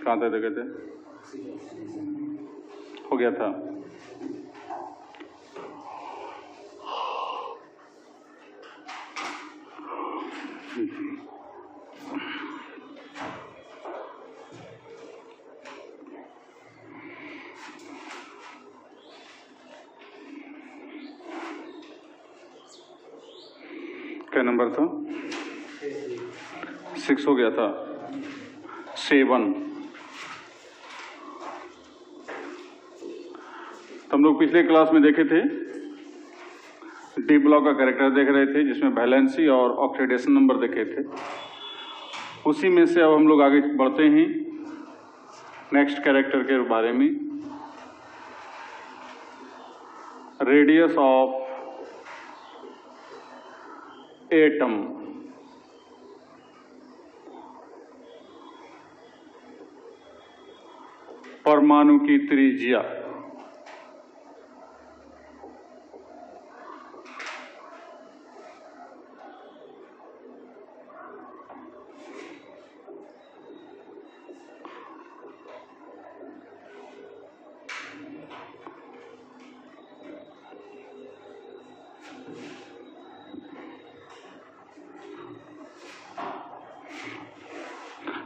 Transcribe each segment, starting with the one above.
कहाँ तक देखे थे? हो गया था। क्या नंबर था? 6 हो गया था। 7 हम लोग पिछले क्लास में देखे थे, डी ब्लॉक का कैरेक्टर देख रहे थे जिसमें वैलेंसी और ऑक्सीडेशन नंबर देखे थे। उसी में से अब हम लोग आगे बढ़ते हैं नेक्स्ट कैरेक्टर के बारे में। रेडियस ऑफ एटम, परमाणु की त्रिज्या।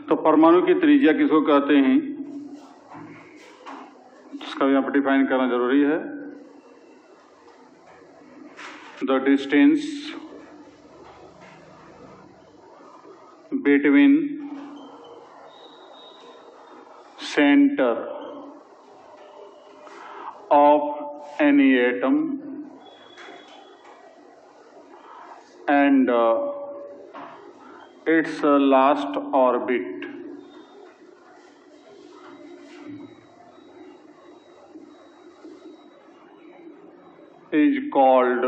तो परमाणु की त्रिज्या किसको कहते हैं, इसका भी यहाँ पर डिफाइन करना जरूरी है। The distance between centre of any atom and its last orbit is called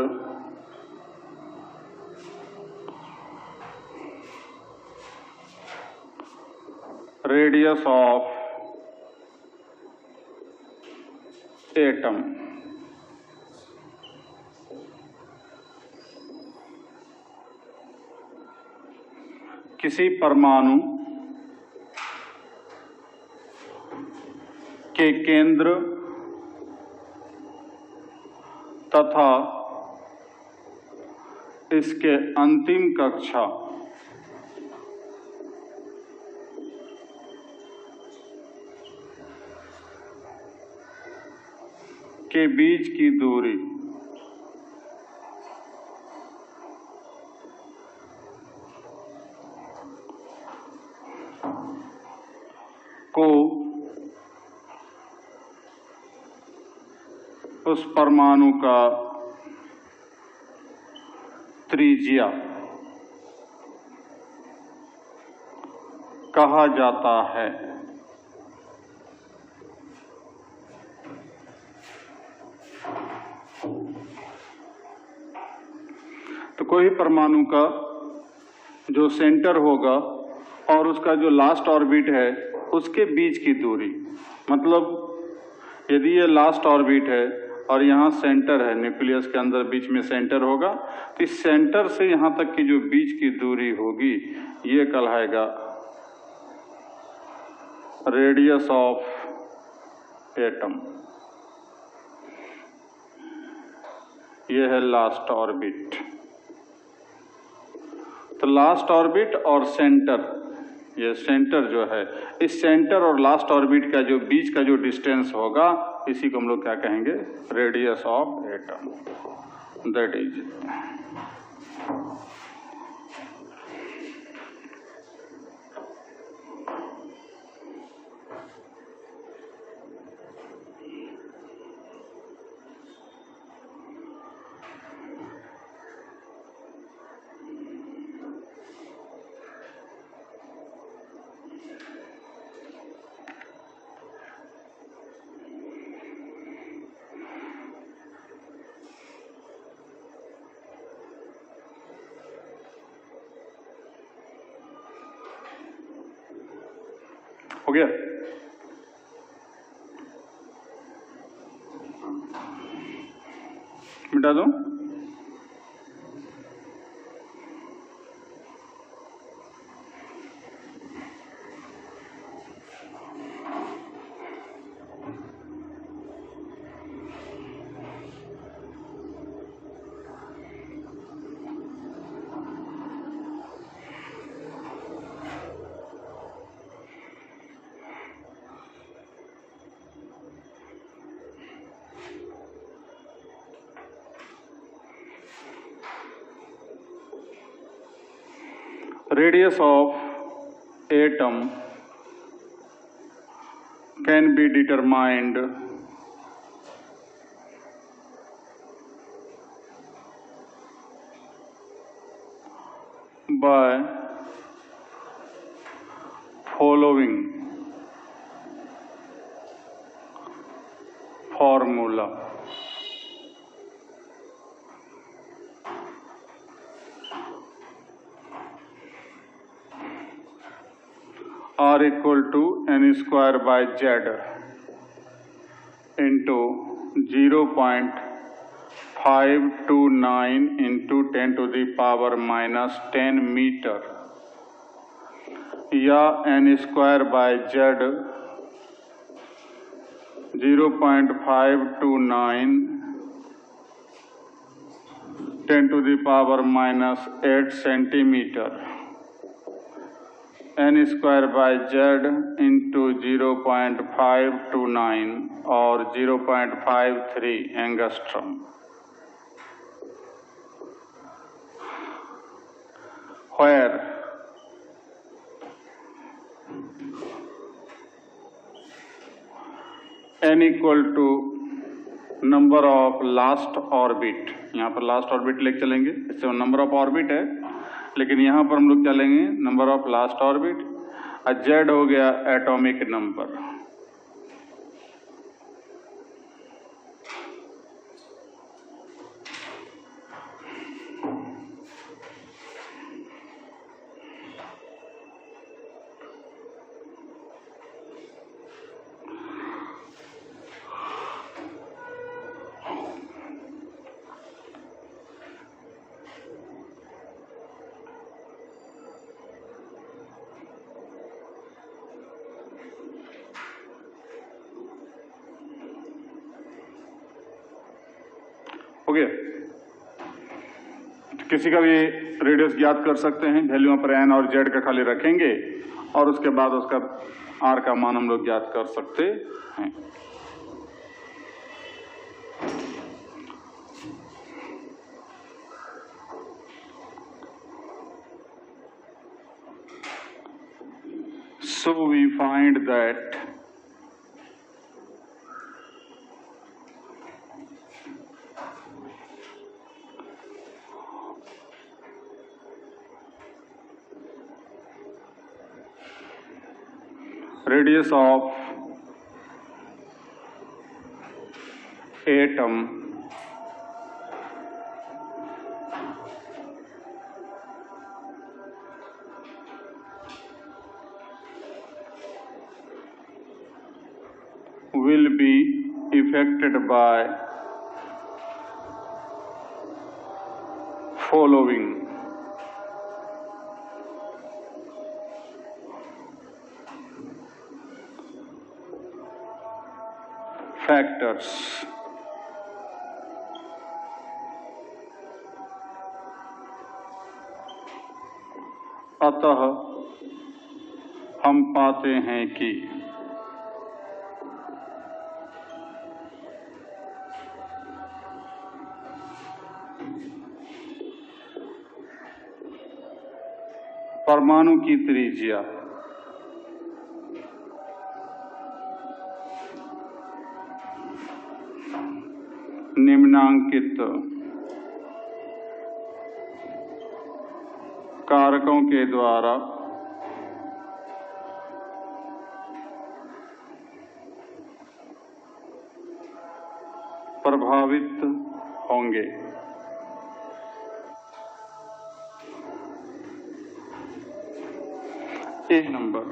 radius of atom। किसी परमाणु के केंद्र तथा इसके अंतिम कक्षा के बीच की दूरी को उस परमाणु का त्रिज्या कहा जाता है। तो कोई परमाणु का जो सेंटर होगा और उसका जो लास्ट ऑर्बिट है उसके बीच की दूरी, मतलब यदि ये लास्ट ऑर्बिट है और यहाँ सेंटर है, न्यूक्लियस के अंदर बीच में सेंटर होगा, तो इस सेंटर से यहाँ तक की जो बीच की दूरी होगी ये कहलाएगा रेडियस ऑफ एटम। ये है लास्ट ऑर्बिट। तो लास्ट ऑर्बिट और सेंटर, ये सेंटर जो है, इस सेंटर और लास्ट ऑर्बिट का जो बीच का जो डिस्टेंस होगा इसी को हम लोग क्या कहेंगे, radius of atom. That is हो गया। मिटा दूं? radius of atom can be determined by following formula. R equal to n square by z into 0.529 into 10 to the power minus 10 metre या n square by z 0.529 10 to the power minus 8 centimetre n square by z into 0.529 और 0.53 angstrom. Where n equal to number of last orbit, यहाँ पर last orbit लेके चलेंगे, इससे number of orbit है, लेकिन यहाँ पर हम लोग क्या लेंगे, नंबर ऑफ लास्ट ऑर्बिट, और जेड हो गया एटॉमिक नंबर। हो गया? किसी का भी रेडियस ज्ञात कर सकते हैं, वैल्यू पर एन और जेड का खाली रखेंगे और उसके बाद उसका आर का मान हम लोग ज्ञात कर सकते हैं। So we find that radius of atom will be affected by following factors. अतः हम पाते हैं कि परमाणु की त्रिज्या निम्नांकित कारकों के द्वारा प्रभावित होंगे। एक number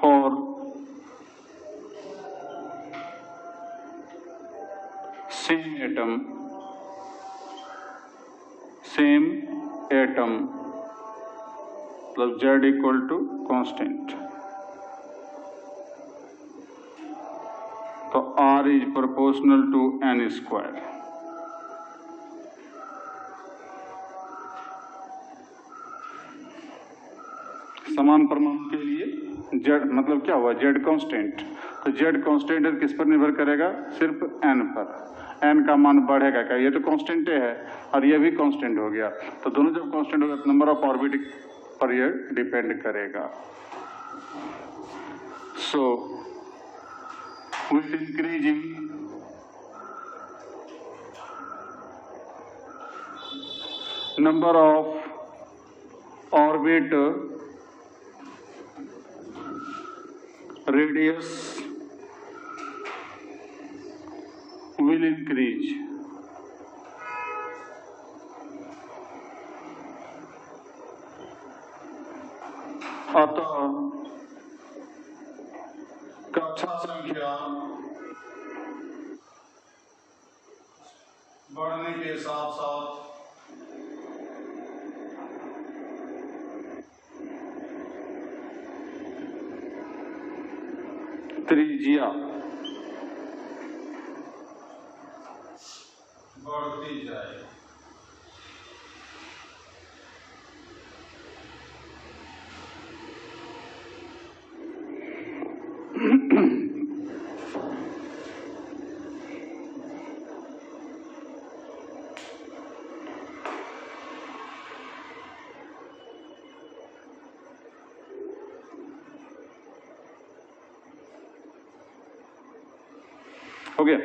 for same atom plus z equal to constant, तो r is proportional to n square। समान परमाणु के लिए z जेड मतलब क्या हुआ, जेड कांस्टेंट। तो जेड कांस्टेंट किस पर निर्भर करेगा, सिर्फ एन पर। एन का मान बढ़ेगा क्या, ये तो कांस्टेंट है और ये भी कांस्टेंट हो गया, तो दोनों जब कांस्टेंट हो गया तो नंबर ऑफ ऑर्बिट पर ये डिपेंड करेगा। सो with increasing number of orbit radius will increase। अतः कक्षा संख्या बढ़ने के साथ साथ त्रिज्या बढ़ती जाए। हो गया।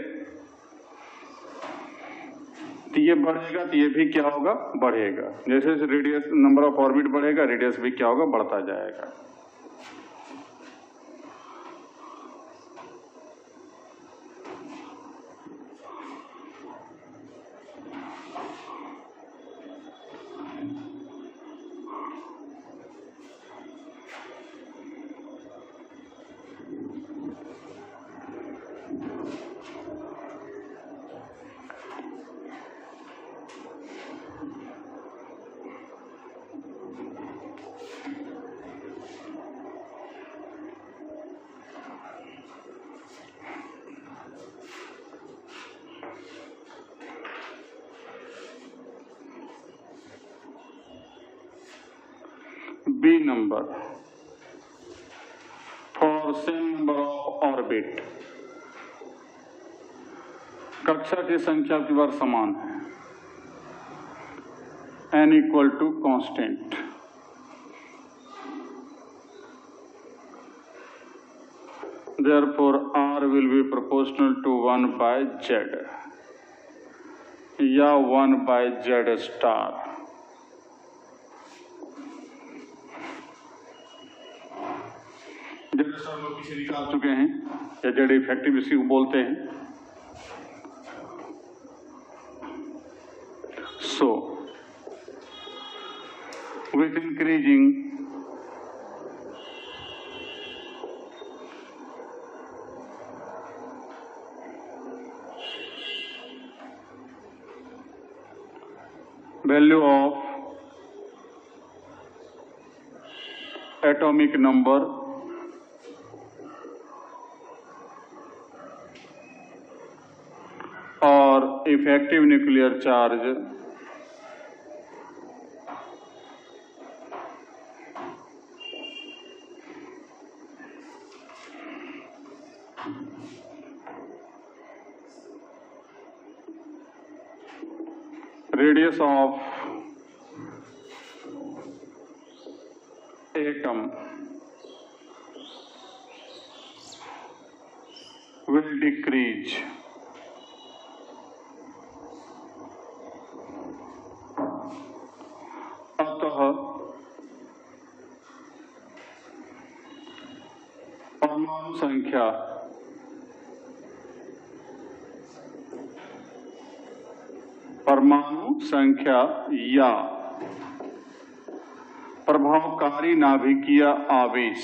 तो ये बढ़ेगा तो ये भी क्या होगा, बढ़ेगा। जैसे जैसे रेडियस नंबर ऑफ ऑर्बिट बढ़ेगा, रेडियस भी क्या होगा, बढ़ता जाएगा। B number for same number of orbit, कक्षा की संख्या की बार समान है, n equal to constant। Therefore R will be proportional to 1 by Z या 1 by Z star। जैसे हम लोग पीछे निकाल चुके हैं, या जेड इफेक्टिव इसी को बोलते हैं। So with increasing value of atomic number और effective nuclear charge radius of atom will decrease। अतः परमाणु संख्या या प्रभावकारी नाभिकीय आवेश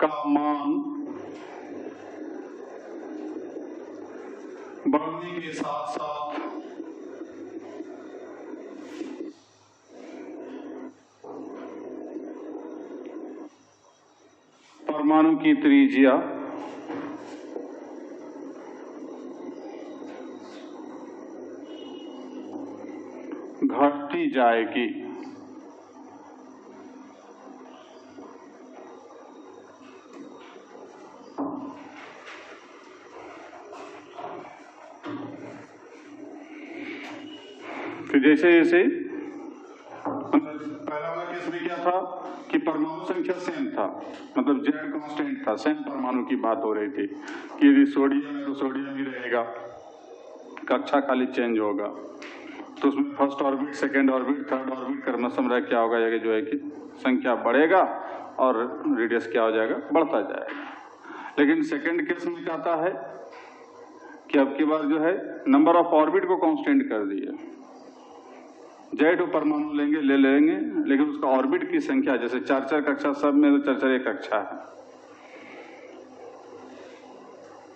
का मान बढ़ने के साथ साथ परमाणु की त्रिज्या घटती जाएगी। तो जैसे जैसे पहला वाला केस में क्या था कि परमाणु संख्या सेम था, मतलब Z कांस्टेंट था, सेम परमाणु की बात हो रही थी कि यदि सोडियम है तो सोडियम ही रहेगा, कक्षा खाली चेंज होगा। तो उसमें first orbit, second orbit, third orbit क्रमशः क्या होगा जो है कि संख्या बढ़ेगा और रेडियस क्या हो जाएगा, बढ़ता जाएगा। लेकिन सेकेंड केस में क्या आता है कि अब की बार जो है नंबर ऑफ ऑर्बिट को कांस्टेंट कर दिए। Z परमाणु ले लेंगे, लेकिन उसका ऑर्बिट की संख्या जैसे 4-4 कक्षा, सब में तो 4-4 एक कक्षा है।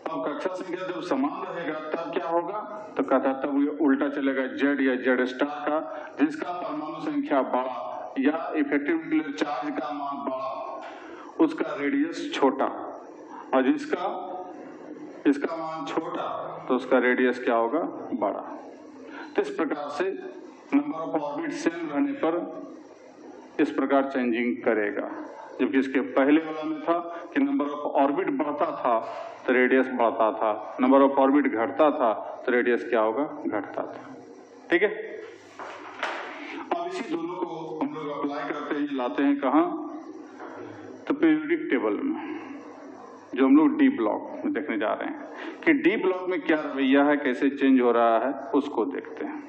अब कक्षा संख्या जब समान रहेगा तब क्या होगा, तो कहता तब ये उल्टा चलेगा, Z या Z स्टार का जिसका परमाणु संख्या बड़ा या इफेक्टिव न्यूक्लियर चार्ज का मान बड़ा, उसका रेडियस छोटा, और इसका मान छोटा तो उसका रेडियस क्या होगा, बड़ा। तो इस प्रकार से नंबर ऑफ ऑर्बिट सेम रहने पर इस प्रकार चेंजिंग करेगा। जबकि इसके पहले वाला में था कि नंबर ऑफ ऑर्बिट बढ़ता था तो रेडियस बढ़ता था, नंबर ऑफ ऑर्बिट घटता था तो रेडियस क्या होगा, घटता था। ठीक है, अब इसी दोनों को हम लोग अप्लाई करते हैं, लाते हैं कहाँ, तो पीरियोडिक टेबल में, जो हम लोग डी ब्लॉक में देखने जा रहे हैं कि डी ब्लॉक में क्या रवैया है, कैसे चेंज हो रहा है, उसको देखते हैं।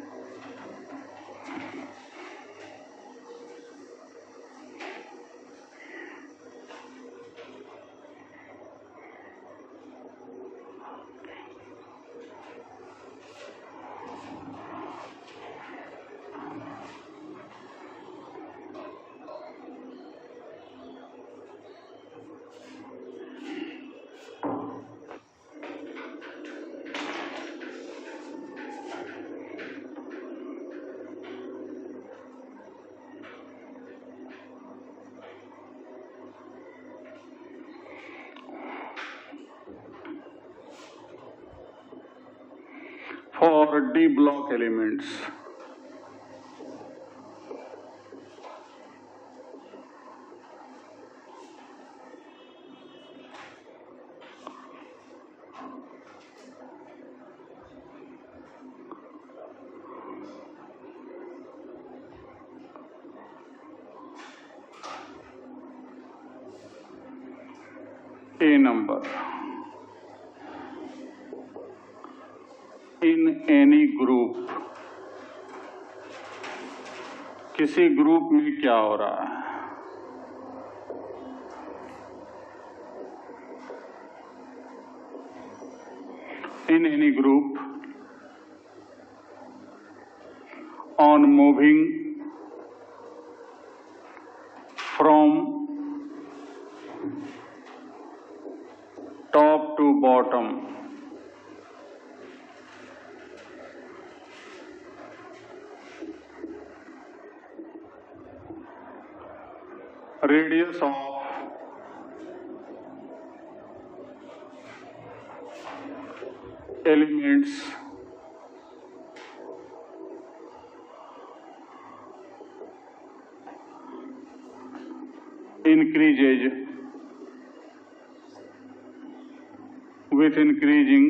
For D block elements, A number in any group, किसी ग्रुप में क्या हो रहा है, in any group on moving from top to bottom, radius of elements increases with increasing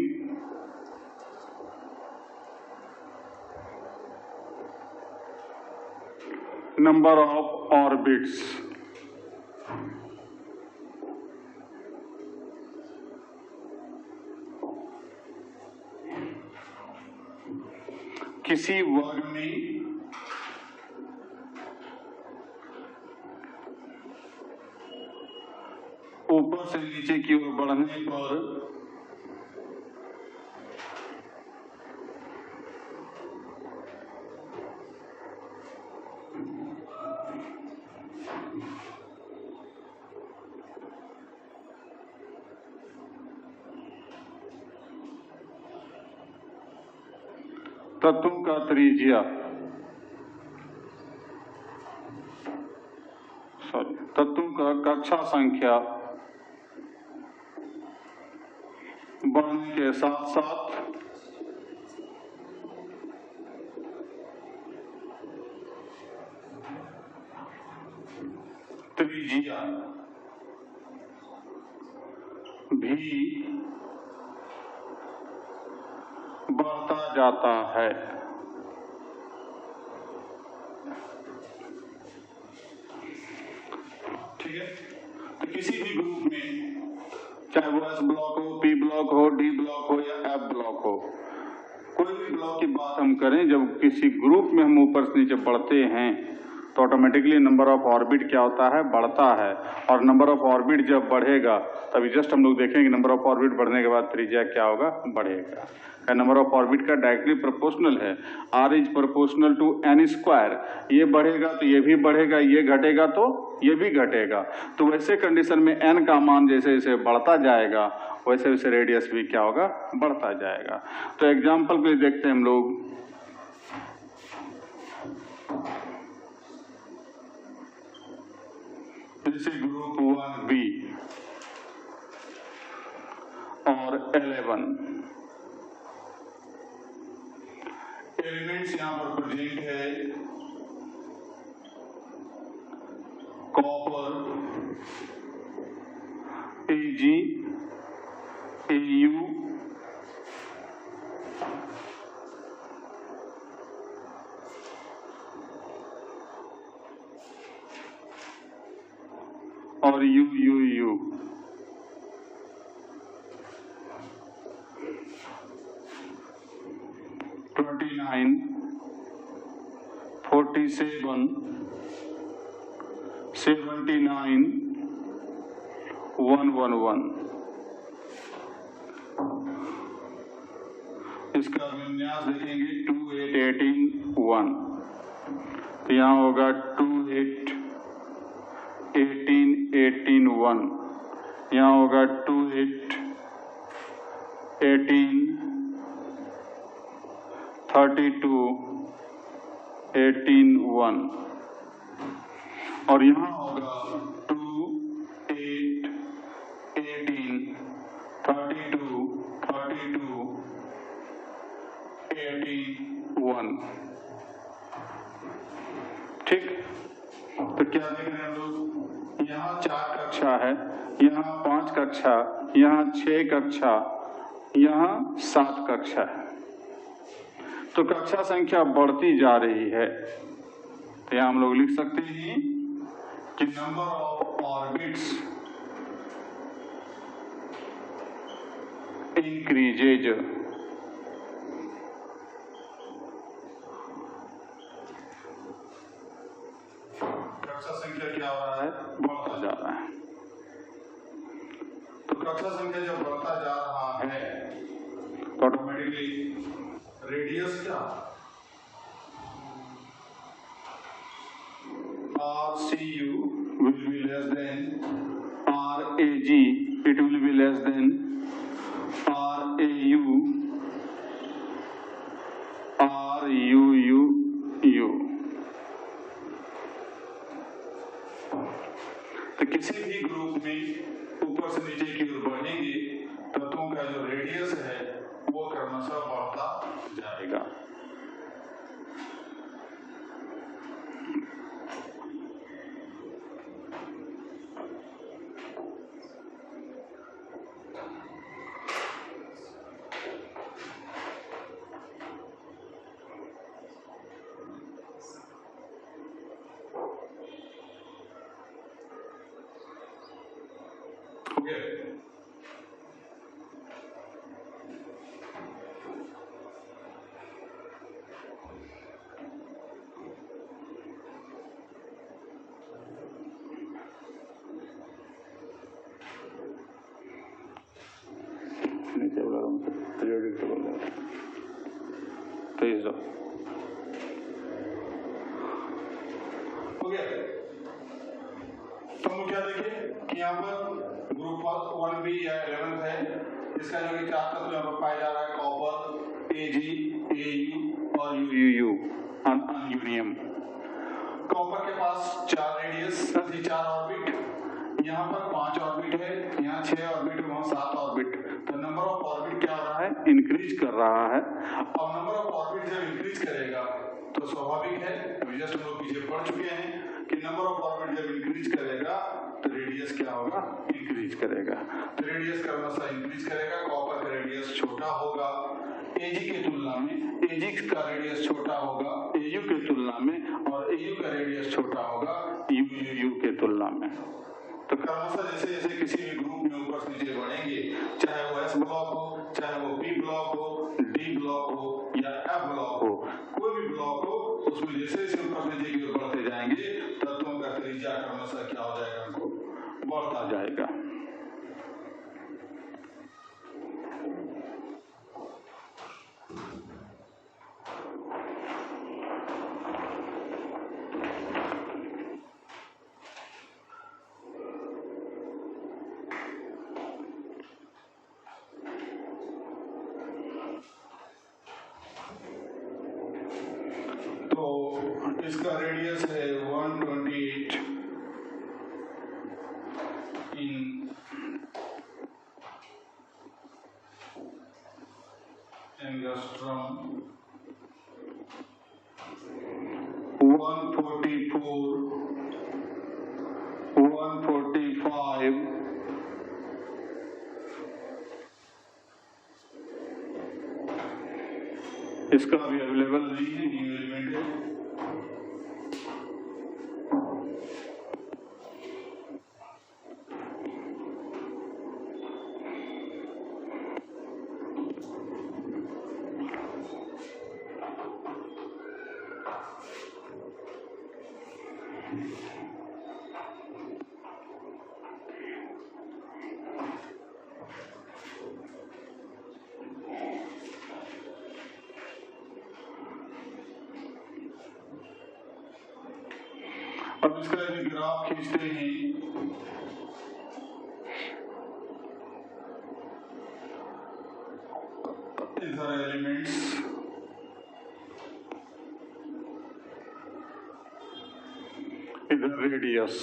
number of orbits. किसी वर्ग में ऊपर से नीचे की ओर बढ़ने पर तत्व का त्रिज्या, तत्व का कक्षा संख्या बढ़ने के साथ साथ भी बढ़ता जाता है। ठीक है, तो किसी भी ग्रुप में, चाहे वो एस ब्लॉक हो, पी ब्लॉक हो, डी ब्लॉक हो या एफ ब्लॉक हो, कोई भी ब्लॉक की बात हम करें, जब किसी ग्रुप में हम ऊपर से नीचे बढ़ते हैं तो ऑटोमेटिकली नंबर ऑफ ऑर्बिट क्या होता है, बढ़ता है। और नंबर ऑफ ऑर्बिट जब बढ़ेगा तभी जस्ट हम लोग देखेंगे नंबर ऑफ ऑर्बिट बढ़ने के बाद त्रिज्या क्या होगा, बढ़ेगा। नंबर ऑफ ऑर्बिट का डायरेक्टली प्रोपोर्शनल है, r is proportional to n square. ये बढ़ेगा तो ये भी बढ़ेगा, ये घटेगा तो ये भी घटेगा। तो वैसे कंडीशन में n का मान जैसे जैसे बढ़ता जाएगा वैसे वैसे रेडियस भी क्या होगा, बढ़ता जाएगा। तो एग्जाम्पल के लिए देखते हैं हम लोग, जैसे ग्रुप 1B और 11 एलिमेंट्स यहां पर प्रेजेंट है, कॉपर, Ag, Au, और UUU। (29, 47, 79, 111। इसका विन्यास देखेंगे 2, 8, 18, 1। तो यहाँ होगा 2, 8, 18, 18, 1। यहाँ होगा 2, 8, 18, 32, 18, 1। और यहाँ होगा 2, 8, 18, 32, 32, 18, 1। ठीक, तो क्या देख रहे हैं हम लोग, यहाँ 4 कक्षा है, यहाँ 5 कक्षा, यहाँ 6 कक्षा, यहाँ 7 कक्षा है। तो कक्षा संख्या बढ़ती जा रही है। तो यहाँ हम लोग लिख सकते हैं कि नंबर ऑफ ऑर्बिट्स इंक्रीजेज। कक्षा संख्या क्या हो रहा है, बढ़ता जा रहा है। तो कक्षा संख्या जब बढ़ता जा रहा है तो ऑटोमेटिकली रेडियस क्या, RCU will be less than RAG, it will be less than RAU, RUUU। तो किसी भी ग्रुप में ऊपर से नीचे की ओर बढ़ेंगे तत्वों का जो रेडियस है वो क्रमशः बढ़ता जाएगा। तो हम क्या देखें कि यहाँ पर ग्रुप 1B या 11 है, इसका जो कि 4 तत्व यहाँ पर पाया जा रहा है, कॉपर, Ag, Au और UUU, यूरेनियम। कॉपर के पास 4 रेडियस, 4 ऑर्बिट, यहाँ पर 5 ऑर्बिट है, यहाँ 6 ऑर्बिट, वहाँ 7 ऑर्बिट। तो नंबर ऑफ ऑर्बिट क्या हो रहा है, इंक्रीज कर रहा है। और नंबर ऑफ ऑर्बिट जब इंक्रीज करेगा तो स्वाभाविक है, अभी जस्ट हम लोग पीछे पढ़ चुके हैं कि कि नंबर ऑफ ऑर्बिट जब इंक्रीज करेगा तो रेडियस क्या होगा, इंक्रीज करेगा। तो रेडियस क्रमशः इंक्रीज करेगा, कॉपर का रेडियस छोटा होगा Ag के तुलना में, Ag का रेडियस छोटा होगा Au के तुलना में, और Au का रेडियस छोटा होगा UU के तुलना में। तो क्रमशः जैसे जैसे किसी भी ग्रुप में ऊपर से नीचे बढ़ेंगे, चाहे वो S ब्लॉक हो, चाहे वो P ब्लॉक हो, D ब्लॉक हो या F ब्लॉक हो, कोई भी ब्लॉक हो, उसमें जैसे जैसे ऊपर नीचे की ओर बढ़ते जाएंगे तत्वों का त्रिज्या क्रमशः क्या हो जाएगा, उनको बढ़ता जाएगा। इसका रेडियस है 128 इन एंगस्ट्रॉम, 144, 145, इसका भी अवेलेबल नहीं है, न्यू एलिमेंट है। अब इसका यदि ग्राफ खींचते हैं इधर एलिमेंट्स, इधर रेडियस,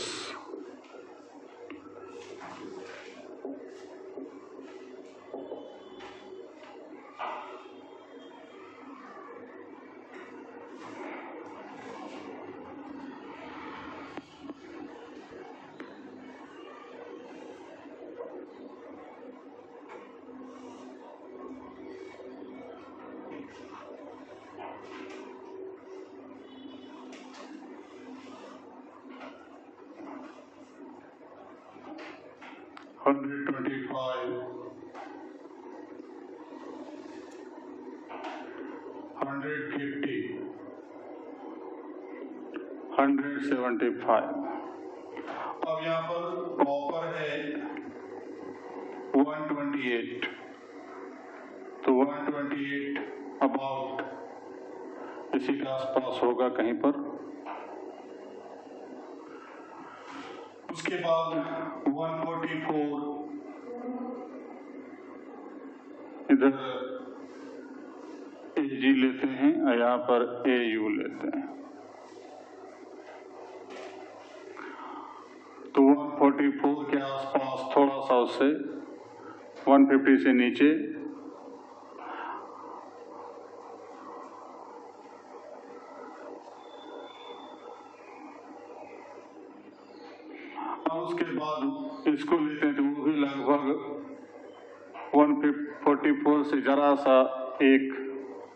$125, $150, $175। अब यहाँ पर कॉपर है 128, तो 128 अबाउट इसी के आसपास होगा कहीं पर। उसके बाद 144 इधर Ag लेते हैं और यहाँ पर Au लेते हैं, तो 144 के आसपास, थोड़ा सा उससे 150 से नीचे और उसके बाद इसको लेते हैं तो वो भी लगभग 144 से जरा सा एक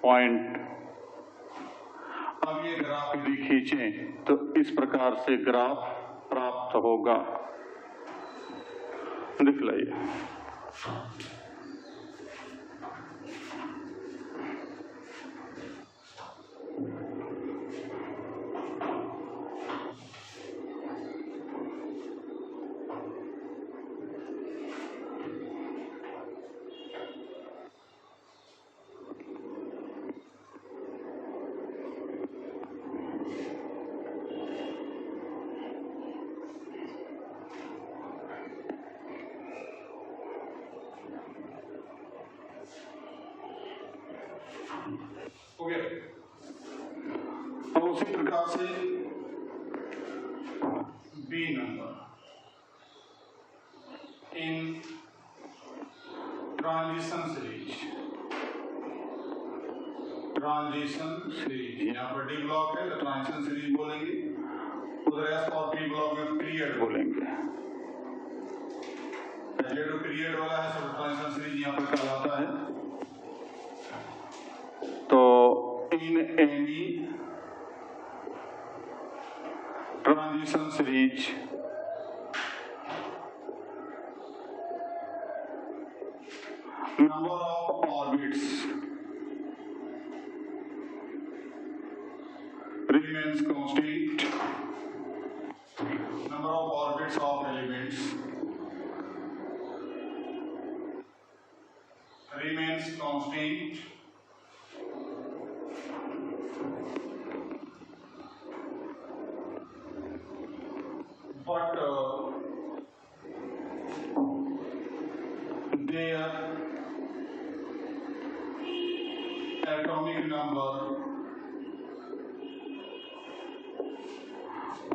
पॉइंट। अब ये ग्राफ यदि खींचें तो इस प्रकार से ग्राफ प्राप्त होगा, दिखलाइए। हो गया। अब उसी प्रकार से B number in transition series, यहाँ पर डी ब्लॉक है तो ट्रांजिशन सीरीज बोलेंगे। उधर एस और पी ब्लॉक में पीरियड बोलेंगे। पहले जो पीरियड वाला है सब ट्रांजिशन सीरीज यहाँ पर कहलाता है। तो in any transition series number of orbits remains constant. Number of orbits of elements remains constant. But their atomic number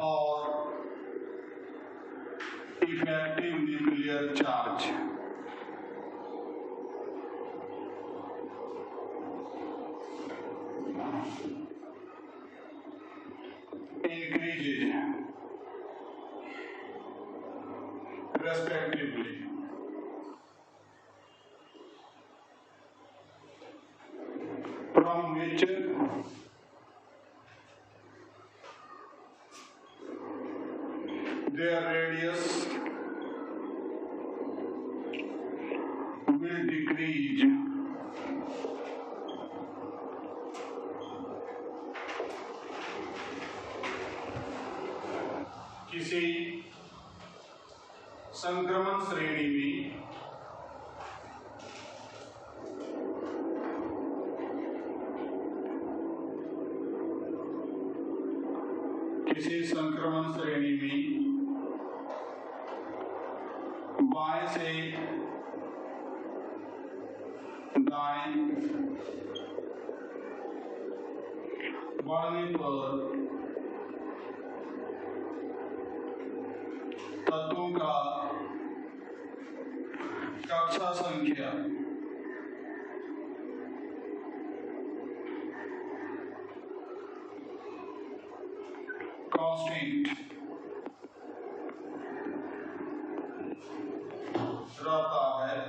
or effective nuclear charge increases respectively. From which their radius will decrease किसी संक्रमण श्रेणी में बाएं से दाएं बढ़ने पर तत्वों का कक्षा संख्या कांस्टेंट रहता है।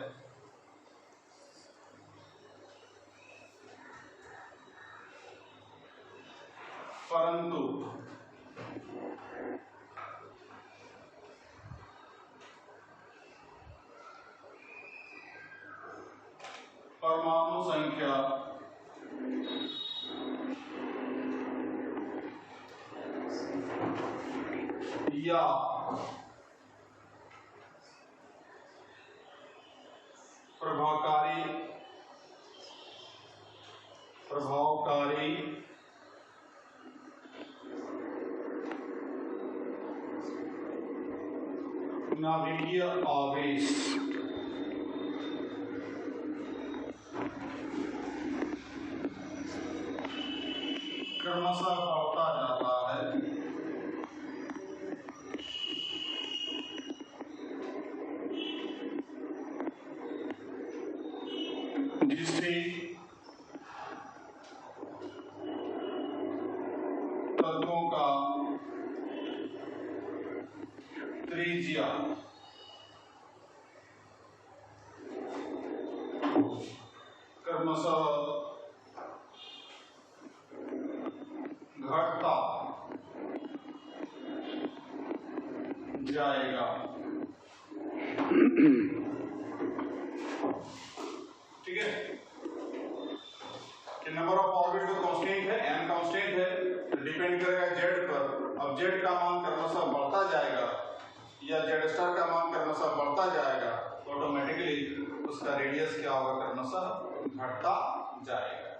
परंतु परमाणु संख्या या प्रभावकारी नाभिकीय आवेश क्रमशः बढ़ता जाता है, जिससे तत्वों का त्रिज्या क्रमशः घटता जाएगा। ठीक है कि नंबर ऑफ ऑर्बिट जो कांस्टेंट है, n कांस्टेंट है, डिपेंड करेगा z पर। अब z का मान क्रमशः बढ़ता जाएगा या z स्टार का मान क्रमशः बढ़ता जाएगा, ऑटोमेटिकली उसका रेडियस क्या होगा, क्रमशः घटता जाएगा।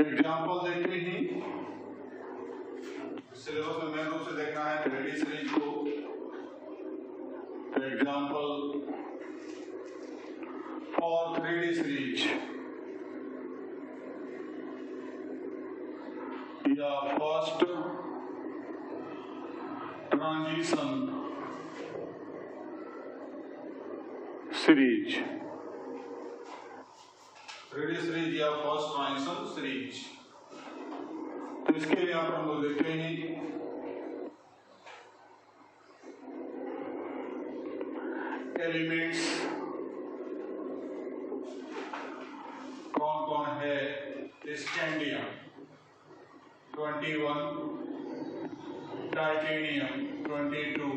एग्जाम्पल देखते ही सिलेबस में मेन रूप से देखना है 3D सीरीज को। एग्जाम्पल फॉर 3D सीरीज या first transition series, 3D series या फर्स्ट ट्रांजिशन सीरीज। तो इसके लिए यहाँ पर हम लोग देखते हैं एलिमेंट्स कौन कौन है। Scandium 21, titanium 22,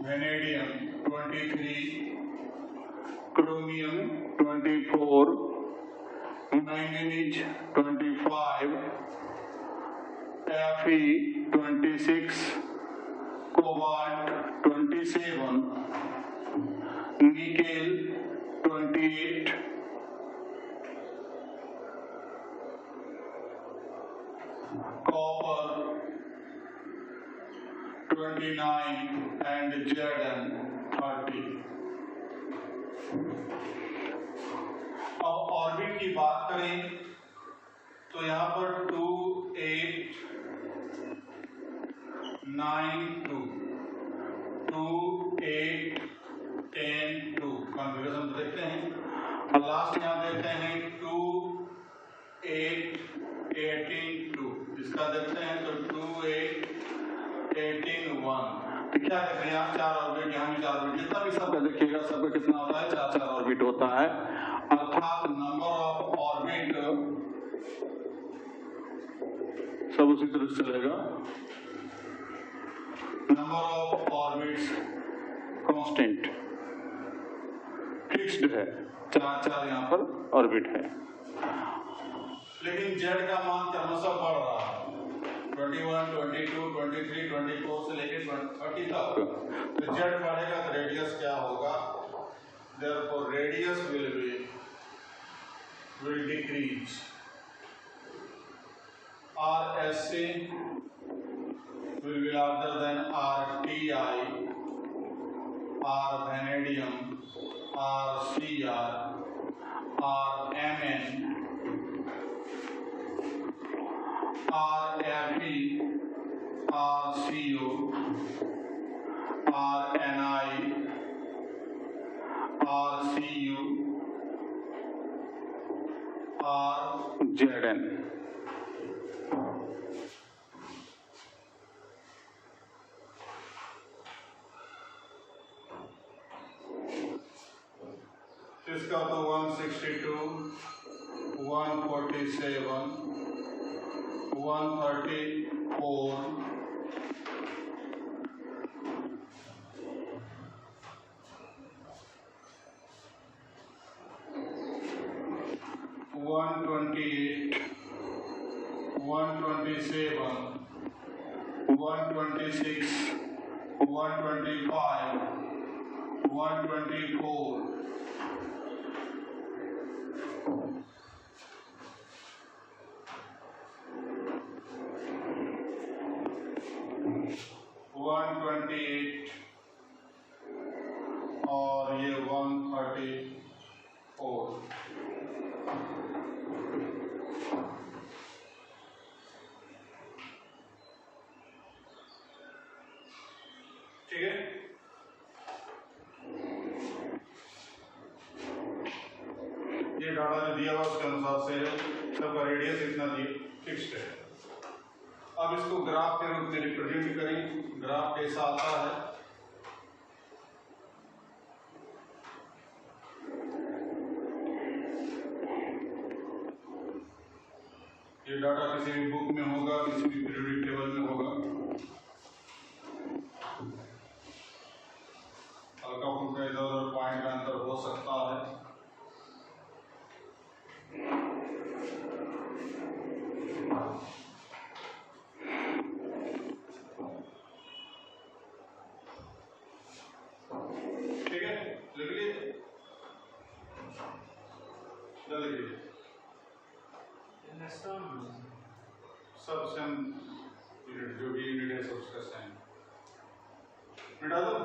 vanadium 23, chromium 24, manganese 25, Fe 26, cobalt 27, nickel 28, copper 29 and Zn 30। अब ऑर्बिट की बात करें तो यहाँ पर 2, 8, 9, 2, 2, 8, 10, 2 कॉन्फ़िगरेशन देखते हैं। और लास्ट यहाँ देखते हैं 2, 8, 18, 2। इसका देखते हैं तो 2, 8, 18, 1। तो क्या देख रहे हैं आप, 4 ऑर्बिट, यहाँ भी 4 ऑर्बिट, जितना भी सबका देखिएगा सबका कितना होता है, 4 ऑर्बिट होता है। अर्थात नंबर ऑफ ऑर्बिट सब उसी तरह से चलेगा। Number of orbits constant fixed है, 4 यहाँ पर ऑर्बिट है। लेकिन जेड का मान क्रमशः बढ़ रहा है, 21, 22, 23, 24 से लेकर 30 तक। तो जेड बढ़ेगा तो रेडियस क्या होगा, therefore radius will decrease। RSC will be larger than RTI, R vanadium, RCr, RMN, RFe, RCO, RNI, RCU, Zn। इसका तो 162, 147, 134, 128, 127, 126, 125, 124, 128 और ये 134। ठीक है, ये डाटा जो दिया हुआ उसके अनुसार से सबका रेडियस इतना फिक्स्ड है। अब इसको ग्राफ के रूप में रिप्रेजेंट करें। ग्राफ कैसा आता है, ये डाटा किसी भी बुक में होगा, किसी भी पीरियोडिक टेबल में होगा। हल्का फुल्का इधर उधर पॉइंट का अंतर हो सकता है। ठीक है, लिख लीजिए, जल्दी लीजिए। सब सेम यूनिट, जो भी यूनिट है सब उसका सेम मिटा दो।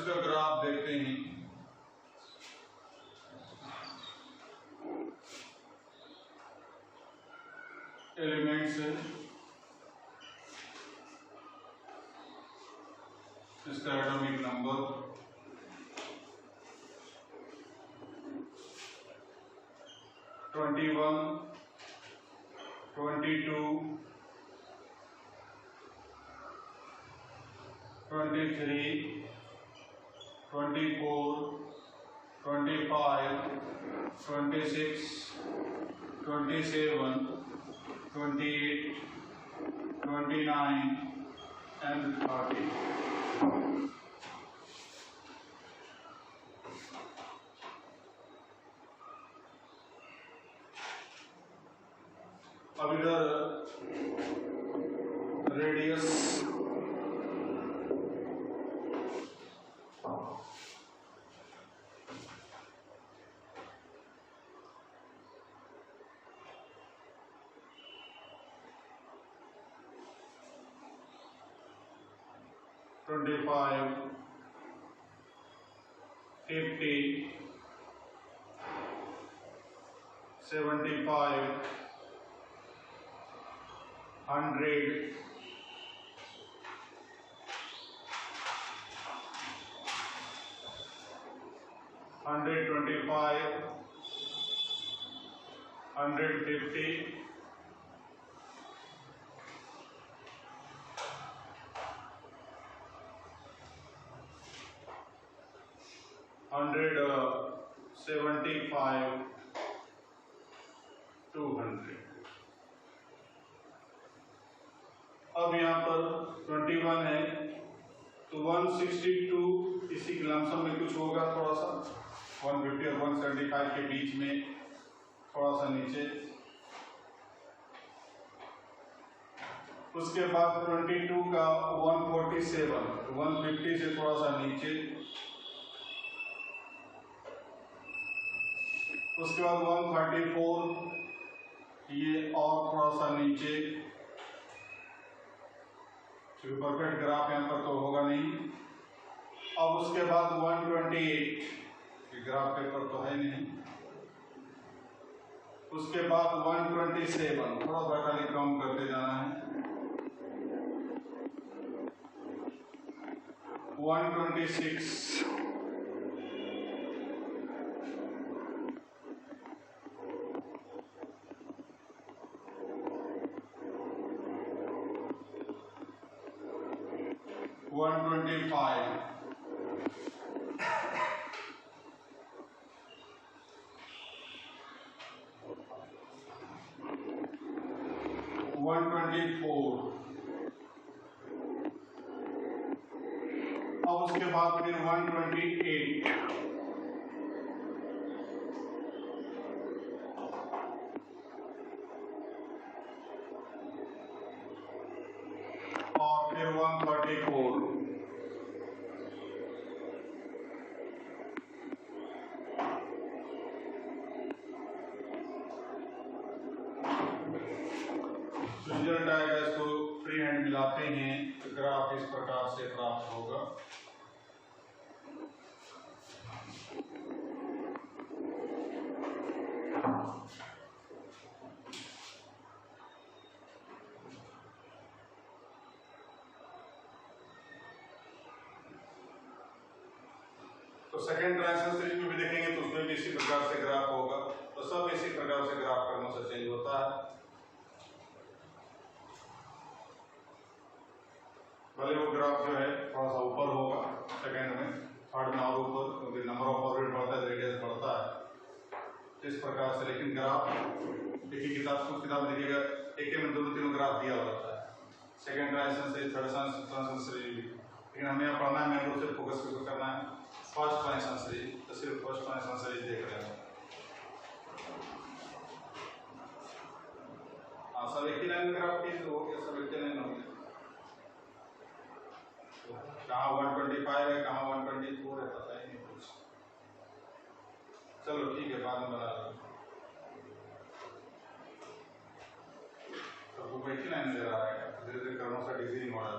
इसका ग्राफ देखते हैं। एलिमेंट्स इसका एटॉमिक नंबर 21, 22, 23, 24, 25, 26, 27, 28, 29 and 30. अब इधर रेडियस $25, $50, $75, $100, $125, $150, $175, $200। अब यहाँ पर 21 है तो 162 इसी के लमसम में कुछ होगा, थोड़ा सा 150 और 175 के बीच में, थोड़ा सा नीचे। उसके बाद 22 का 147, 150 से थोड़ा सा नीचे। उसके बाद 134, ये और थोड़ा सा नीचे। परफेक्ट ग्राफ यहाँ पर तो होगा नहीं। अब उसके बाद 128, ग्राफ पेपर तो है नहीं। उसके बाद 127, थोड़ा सा खाली कम करते जाना है। 126, 125, 124। अब उसके बाद फिर 128, और फिर 134। रिजल्ट आएगा, इसको फ्री हैंड मिलाते हैं तो ग्राफ इस प्रकार से प्राप्त होगा। तो सेकेंड ट्रांजिशन सीरीज में भी देखेंगे तो उसमें भी इसी प्रकार से ग्राफ होगा। तो सब इसी प्रकार से ग्राफ करने से चेंज होता है। भले वो ग्राफ जो है थोड़ा सा ऊपर होगा सेकेंड में, थर्ड में और ऊपर, क्योंकि नंबर ऑफ ऑर्बिट बढ़ता है, रेडियस बढ़ता है इस प्रकार से। लेकिन ग्राफ एक ही किताब में देखिएगा, एक में दोनों तीनों ग्राफ दिया होता है, second transition series, third transition series. लेकिन हमें यहाँ पढ़ना है, मेन रूप से फोकस करना है फर्स्ट ट्रांजिशन सीरीज, तो सिर्फ फर्स्ट ट्रांजिशन सीरीज देख रहे हैं। हाँ, सब एक ही लाइन में ग्राफ की तो हो गया, सब एक ही लाइन हो गया। कहाँ 125 है, कहाँ 124 है, पता ही नहीं कुछ। चलो ठीक है, बाद में बना लो। तो वो एक ही लाइन नजर आ रहा है, धीरे धीरे करना सा डिजीज मॉडल।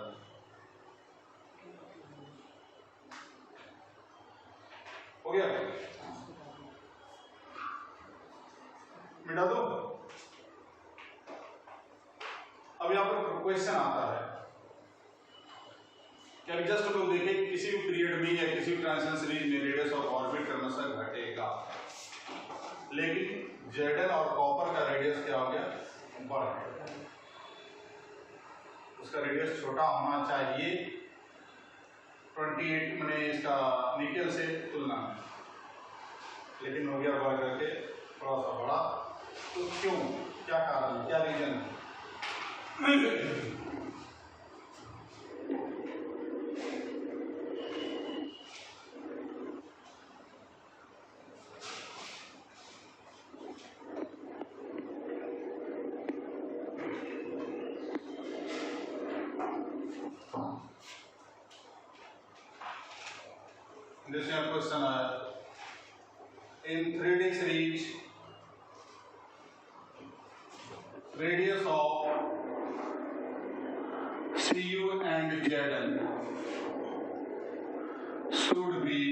गया, मिटा दो। अब यहाँ पर क्वेश्चन आता है कि अभी जस्ट लोग देखें किसी भी पीरियड में या किसी भी ट्रांजिशन सीरीज में रेडियस ऑफ ऑर्बिट क्रमशः घटेगा, लेकिन जेडन और कॉपर का रेडियस क्या हो गया, बढ़ गया। उसका रेडियस छोटा होना चाहिए 28 मैंने इसका निकेल से तुलना में, लेकिन हो गया बढ़ करके थोड़ा सा बड़ा। तो क्यों, क्या कारण, क्या रीजन है? This your question in 3D series, radius of CU and Zn should be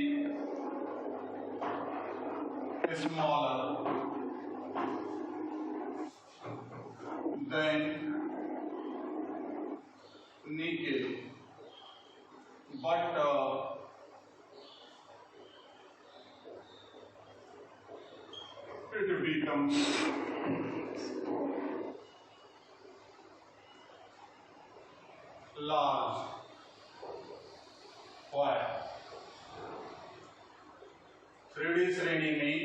smaller than nickel, but it becomes large. Why? 3D श्रेणी में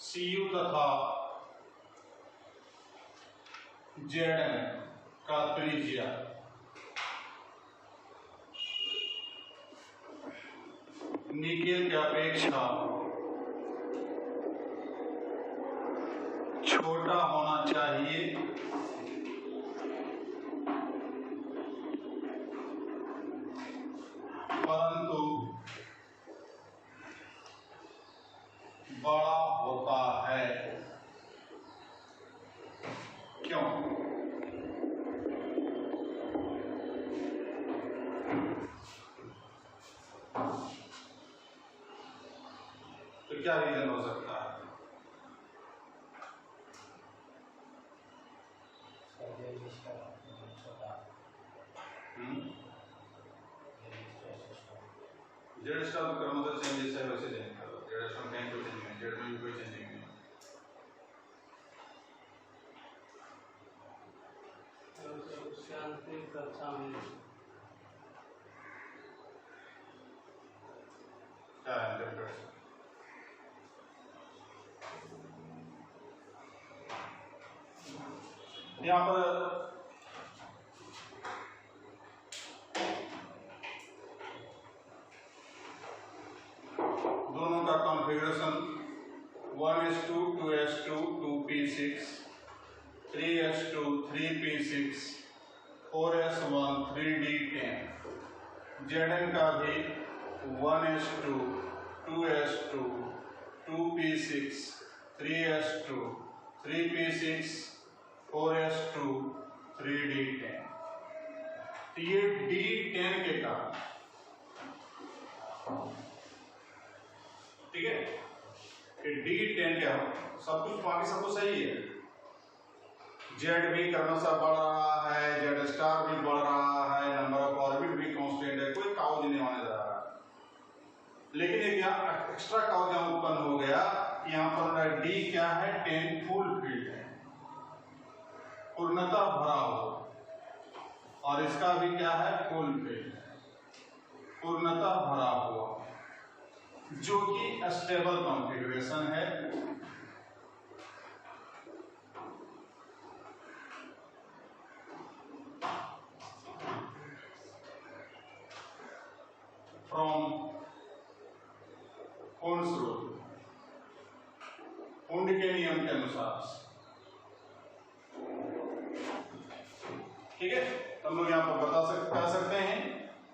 Cu तथा Zn का त्रिज्या निकेल की अपेक्षा छोटा होना चाहिए, परंतु बड़ा होता है। क्यों? तो क्या रीजन हो सकता है? जेड स्टार क्रमशः चेंज जैसा है वैसे चेंज करो। जेड स्टार में कोई चेंज नहीं, जेड में भी कोई चेंजिंग नहीं। क्या है यहाँ पर दोनों का configuration 1s2 2s2 2p6 3s2 3p6 4s1 3d10। Zn का भी 1s2 2s2 2p6 3s2 3p6 4s2 3d10। तो ये d10 के कारण, ठीक है, कि d10 के सब कुछ बाकी सब कुछ सही है। जेड भी क्रमशः बढ़ रहा है, जेड स्टार भी बढ़ रहा है, नंबर ऑफ ऑर्बिट भी कांस्टेंट है, कोई काउज नहीं होने जा रहा है। लेकिन एक यहाँ एक्स्ट्रा काउज यहाँ उत्पन्न हो गया। यहाँ पर डी क्या है, 10 फुल फील्ड है, पूर्णतः भरा हुआ, और इसका भी क्या है, फुल फील्ड, पूर्णतः भरा हुआ, जो कि स्टेबल कॉन्फ़िगरेशन है। फ्रॉम कौन स्रोत, कुंड के नियम के अनुसार, ठीक है। हम लोग यहाँ पर कह सकते हैं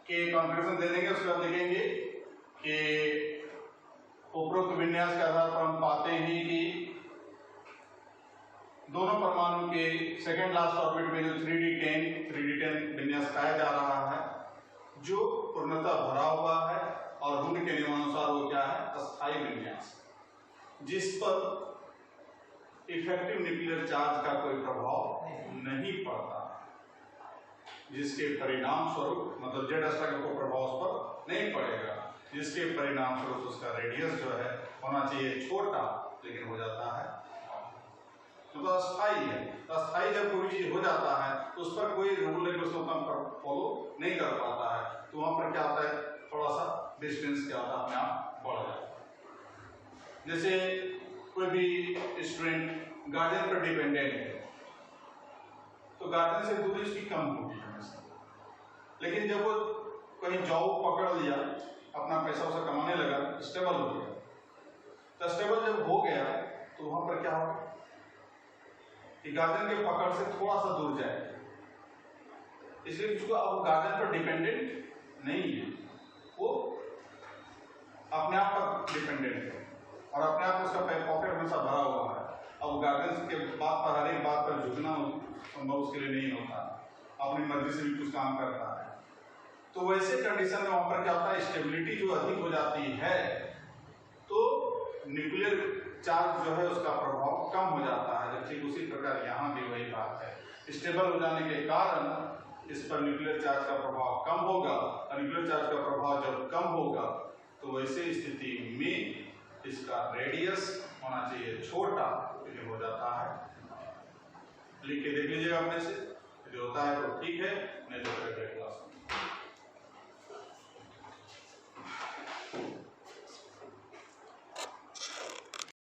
कि कॉन्फ़िगरेशन दे देंगे, उसके बाद देखेंगे कि उपरोक्त विन्यास के आधार पर हम पाते हैं कि दोनों परमाणु के सेकेंड लास्ट ऑर्बिट में जो 3d10 विन्यास पाया जा रहा है, जो पूर्णतः भरा हुआ है और हुंड के नियमानुसार वो क्या है, अस्थायी विन्यास, जिस पर इफेक्टिव न्यूक्लियर चार्ज का कोई प्रभाव नहीं पड़ता, जिसके परिणाम स्वरूप मतलब जेड स्टार का कोई प्रभाव उस पर नहीं पड़ेगा, जिसके परिणाम स्वरूप उसका रेडियस जो है होना चाहिए छोटा, लेकिन हो जाता है तो अस्थायी है। अस्थायी जब कोई चीज हो जाता है तो उस पर कोई रूल रेगुलेशन फॉलो नहीं कर पाता है, तो वहां पर क्या होता है, थोड़ा सा डिस्टेंस क्या होता है अपने आप बढ़ जाता है। जैसे कोई भी स्टूडेंट गार्जियन पर डिपेंडेंट है तो गार्जियन से दूरी उसकी कम होगी हमेशा, लेकिन जब वो कहीं जॉब पकड़ लिया, अपना पैसा उसे कमाने लगा, स्टेबल हो गया, तो स्टेबल जब हो गया तो वहां पर क्या होगा कि गार्जियन के पकड़ से थोड़ा सा दूर जाए, इसलिए उसको अब गार्जियन पर डिपेंडेंट नहीं है, वो अपने आप पर डिपेंडेंट है और अपने आप उसका पॉकेट हमेशा भरा हुआ है। अब गार्जियन के बात पर हर एक बात पर झुकना संभव उसके लिए नहीं होता, अपनी मर्जी से भी कुछ काम करता है। तो वैसे कंडीशन में वहां पर क्या होता है, स्टेबिलिटी जो अधिक हो जाती है तो न्यूक्लियर चार्ज जो है उसका प्रभाव कम हो जाता है। ठीक उसी प्रकार यहाँ भी वही बात है, स्टेबल हो जाने के कारण इस पर न्यूक्लियर चार्ज का प्रभाव कम होगा, और न्यूक्लियर चार्ज का प्रभाव जब कम होगा तो वैसे स्थिति में इसका रेडियस होना चाहिए छोटा, लेकिन हो जाता है। लिख के देख लीजिएगा अपने से, यदि होता है तो ठीक है, नहीं तो फिर